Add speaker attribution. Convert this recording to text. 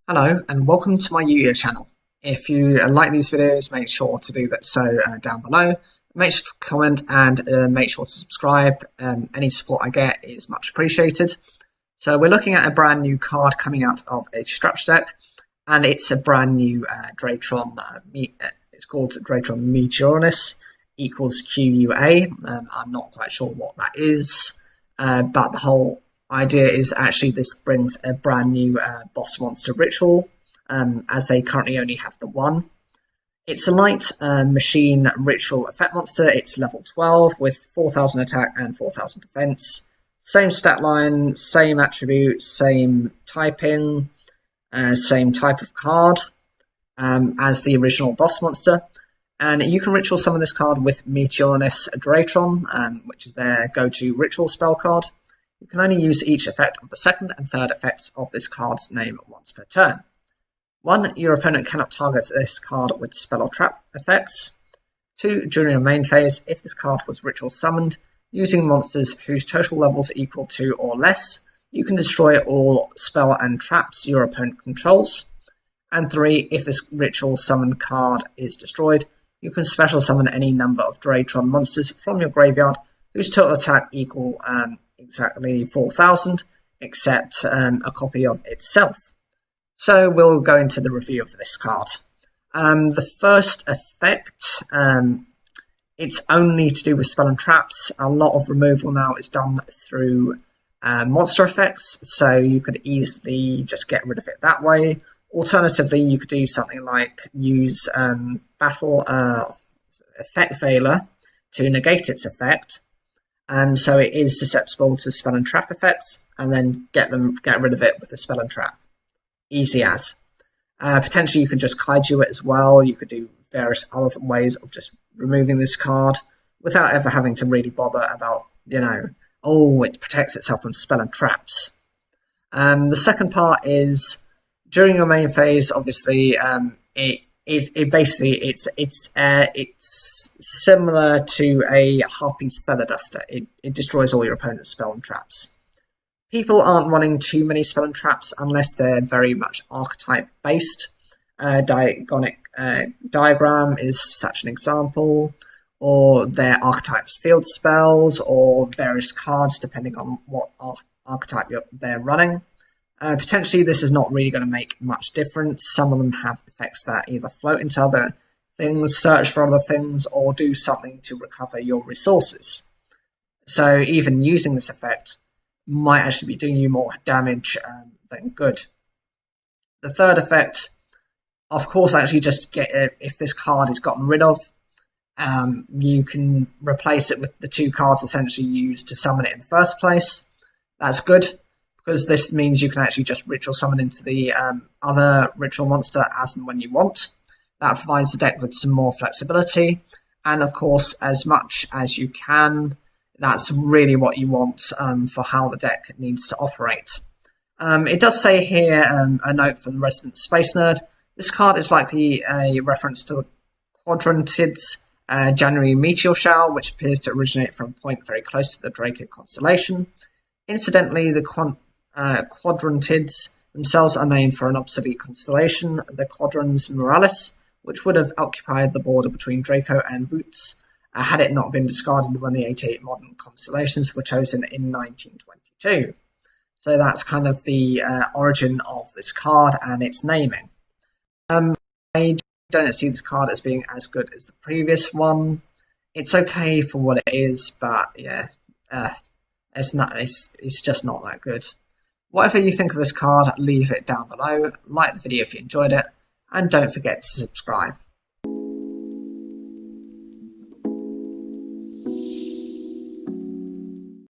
Speaker 1: Hello and welcome to my Yu-Gi-Oh channel. If you like these videos, make sure to do that down below. Make sure to comment and make sure to subscribe. Any support I get is much appreciated. So we're looking at a brand new card coming out of a structure deck, and it's a brand new Draitron. It's called Draitron Meteoronus equals QUA. I'm not quite sure what that is, but the whole idea is actually this brings a brand new boss monster ritual, as they currently only have the one. It's a light machine ritual effect monster. It's level 12 with 4,000 attack and 4,000 defense. Same stat line, same attribute, same typing, same type of card as the original boss monster. And you can ritual summon this card with Meteoronus Draitron, which is their go-to ritual spell card. You can only use each effect of the second and third effects of this card's name once per turn. 1. Your opponent cannot target this card with spell or trap effects. 2. During your main phase, if this card was ritual summoned, using monsters whose total levels equal to or less, you can destroy all spell and traps your opponent controls. And 3. If this ritual summoned card is destroyed, you can special summon any number of Draitron monsters from your graveyard whose total attack equal exactly 4,000, except a copy of itself. So we'll go into the review of this card. The first effect, it's only to do with spell and traps. A lot of removal now is done through monster effects, so you could easily just get rid of it that way. Alternatively, you could do something like use Battle Effect Veiler to negate its effect. So it is susceptible to spell and trap effects, and then get rid of it with the spell and trap. Easy as. Potentially you could just kaiju it as well. You could do various other ways of just removing this card without ever having to really bother about, it protects itself from spell and traps. The second part is during your main phase. Obviously, it's similar to a Harpy's Feather Duster. It destroys all your opponent's spell and traps. People aren't running too many spell and traps unless they're very much archetype based. Diagram is such an example, or their archetypes field spells, or various cards depending on what archetype they're running. Potentially this is not really going to make much difference. Some of them have effects that either float into other things, search for other things, or do something to recover your resources. So even using this effect might actually be doing you more damage than good. The third effect, of course, actually just if this card is gotten rid of, you can replace it with the two cards essentially used to summon it in the first place. That's good, because this means you can actually just ritual summon into the other ritual monster as and when you want. That provides the deck with some more flexibility, and of course, as much as you can, that's really what you want for how the deck needs to operate. It does say here, a note from the resident space nerd, this card is likely a reference to the Quadrantids January meteor shower, which appears to originate from a point very close to the Draco constellation. Incidentally, the Quadrantids themselves are named for an obsolete constellation, the Quadrans Muralis, which would have occupied the border between Draco and Boots had it not been discarded when the 88 modern constellations were chosen in 1922. So that's kind of the origin of this card and its naming. I don't see this card as being as good as the previous one. It's okay for what it is, but yeah, it's just not that good. Whatever you think of this card, leave it down below, like the video if you enjoyed it, and don't forget to subscribe.